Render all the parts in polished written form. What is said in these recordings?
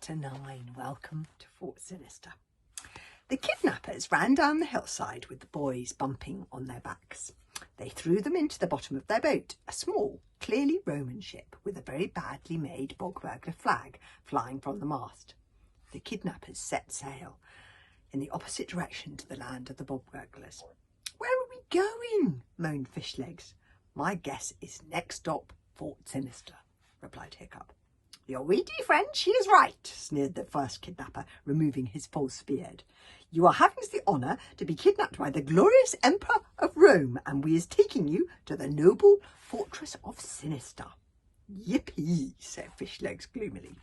Chapter 9. Welcome to Fort Sinister. The kidnappers ran down the hillside with the boys bumping on their backs. They threw them into the bottom of their boat, a small, clearly Roman ship with a very badly made bog burglar flag flying from the mast. The kidnappers set sail in the opposite direction to the land of the bog burglars. "Where are we going?" moaned Fishlegs. "My guess is next stop, Fort Sinister," replied Hiccup. "Your witty friend, she is right," sneered the first kidnapper, removing his false beard. "You are having the honour to be kidnapped by the glorious Emperor of Rome, and we is taking you to the noble fortress of Sinister." "Yippee," said Fishlegs gloomily.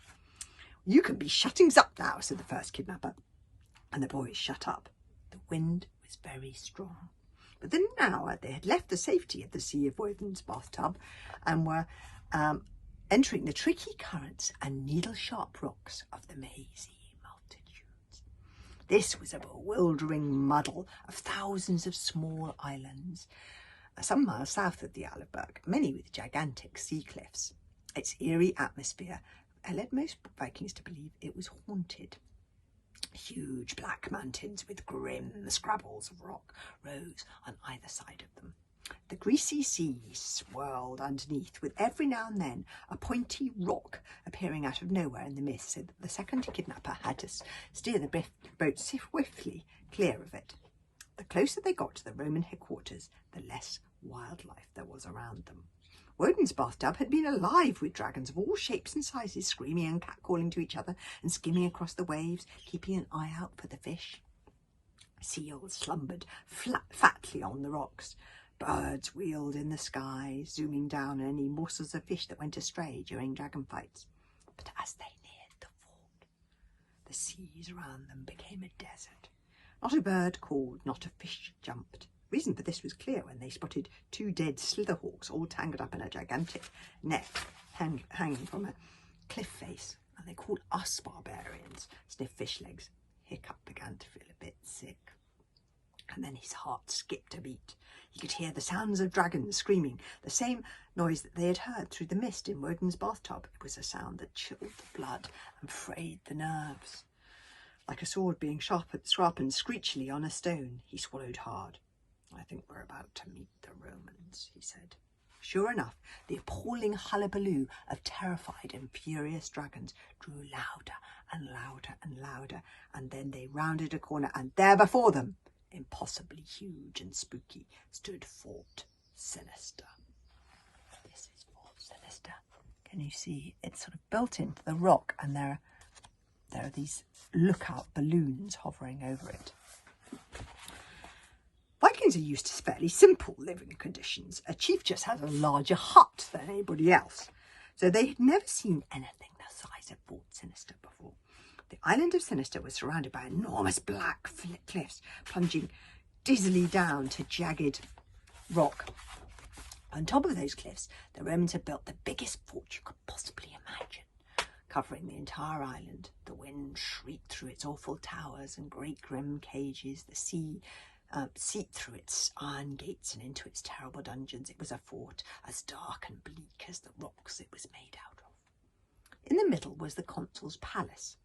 "You can be shutting up now," said the first kidnapper, and the boys shut up. The wind was very strong. Within an hour they had left the safety of the Sea of Woden's bathtub and were entering the tricky currents and needle-sharp rocks of the mazy multitudes. This was a bewildering muddle of thousands of small islands, some miles south of the Isle of Berg, many with gigantic sea cliffs. Its eerie atmosphere led most Vikings to believe it was haunted. Huge black mountains with grim scrabbles of rock rose on either side of them. The greasy sea swirled underneath, with every now and then a pointy rock appearing out of nowhere in the mist, so that the second kidnapper had to steer the boat swiftly clear of it. The closer they got to the Roman headquarters, the less wildlife there was around them. Woden's bathtub had been alive with dragons of all shapes and sizes, screaming and catcalling to each other and skimming across the waves, keeping an eye out for the fish. Seals slumbered fatly on the rocks. Birds wheeled in the sky, zooming down on any morsels of fish that went astray during dragon fights. But as they neared the fort, the seas around them became a desert. Not a bird called, not a fish jumped. The reason for this was clear when they spotted 2 dead slitherhawks all tangled up in a gigantic net hanging from a cliff face. "And they called us barbarians," sniffed Fishlegs. Hiccup began to feel a bit sick. And then his heart skipped a beat. He could hear the sounds of dragons screaming, the same noise that they had heard through the mist in Woden's bathtub. It was a sound that chilled the blood and frayed the nerves. Like a sword being sharpened screechily on a stone, he swallowed hard. "I think we're about to meet the Romans," he said. Sure enough, the appalling hullabaloo of terrified and furious dragons drew louder and louder and louder, and then they rounded a corner, and there before them, impossibly huge and spooky, stood Fort Sinister. This is Fort Sinister. Can you see? It's sort of built into the rock, and there are these lookout balloons hovering over it. Vikings are used to fairly simple living conditions. A chief just has a larger hut than anybody else, so they had never seen anything the size of Fort Sinister before. The island of Sinister was surrounded by enormous black cliffs, plunging dizzily down to jagged rock. On top of those cliffs, the Romans had built the biggest fort you could possibly imagine, covering the entire island. The wind shrieked through its awful towers and great grim cages. The sea seeped through its iron gates and into its terrible dungeons. It was a fort as dark and bleak as the rocks it was made out of. In the middle was the consul's palace,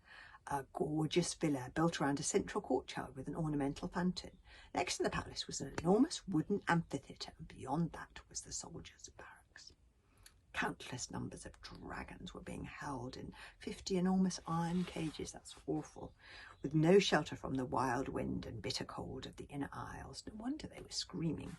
a gorgeous villa built around a central courtyard with an ornamental fountain. Next to the palace was an enormous wooden amphitheatre, and beyond that was the soldiers' barracks. Countless numbers of dragons were being held in 50 enormous iron cages. That's awful. With no shelter from the wild wind and bitter cold of the inner aisles. No wonder they were screaming.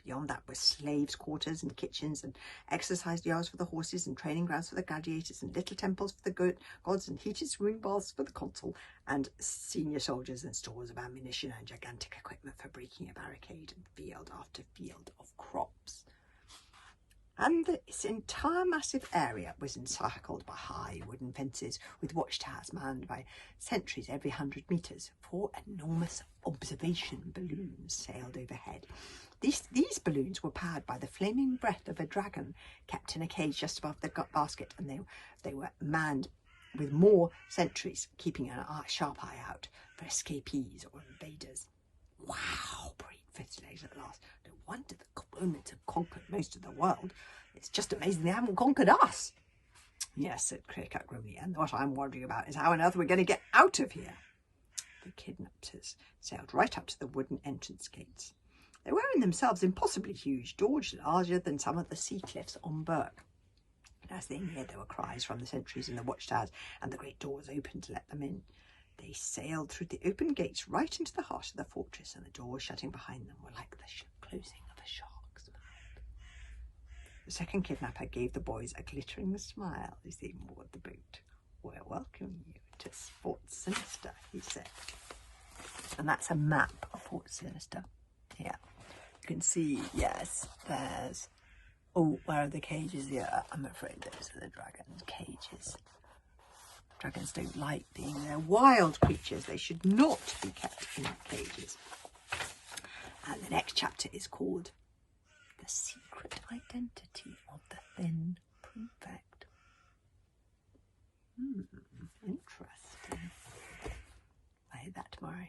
Beyond that were slaves' quarters and kitchens and exercise yards for the horses and training grounds for the gladiators and little temples for the gods and heated swimming baths for the consul and senior soldiers and stores of ammunition and gigantic equipment for breaking a barricade and field after field of crops. And this entire massive area was encircled by high wooden fences with watchtowers manned by sentries every 100 metres. 4 enormous observation balloons sailed overhead. These balloons were powered by the flaming breath of a dragon kept in a cage just above the basket, and they were manned with more sentries, keeping a sharp eye out for escapees or invaders. "Wow," breathed Fishlegs at last. "No wonder the Romans have conquered most of the world. It's just amazing they haven't conquered us." Yes, said Cricket grimly, and what I'm wondering about is how on earth we're going to get out of here. The kidnappers sailed right up to the wooden entrance gates. They were in themselves impossibly huge, doors larger than some of the sea cliffs on Burke. As they neared, there were cries from the sentries in the watchtowers, and the great doors opened to let them in. They sailed through the open gates right into the heart of the fortress, and the doors shutting behind them were like the closing of a shark's mouth. The second kidnapper gave the boys a glittering smile as they moored the boat. "We're welcoming you to Fort Sinister," he said. And that's a map of Fort Sinister. Yeah, you can see, yes, there's... Oh, where are the cages? Yeah, I'm afraid those are the dragons' cages. Dragons don't like being there. Wild creatures, they should not be kept in cages. And the next chapter is called The Secret Identity of the Thin Prefect. Interesting. I hate that tomorrow.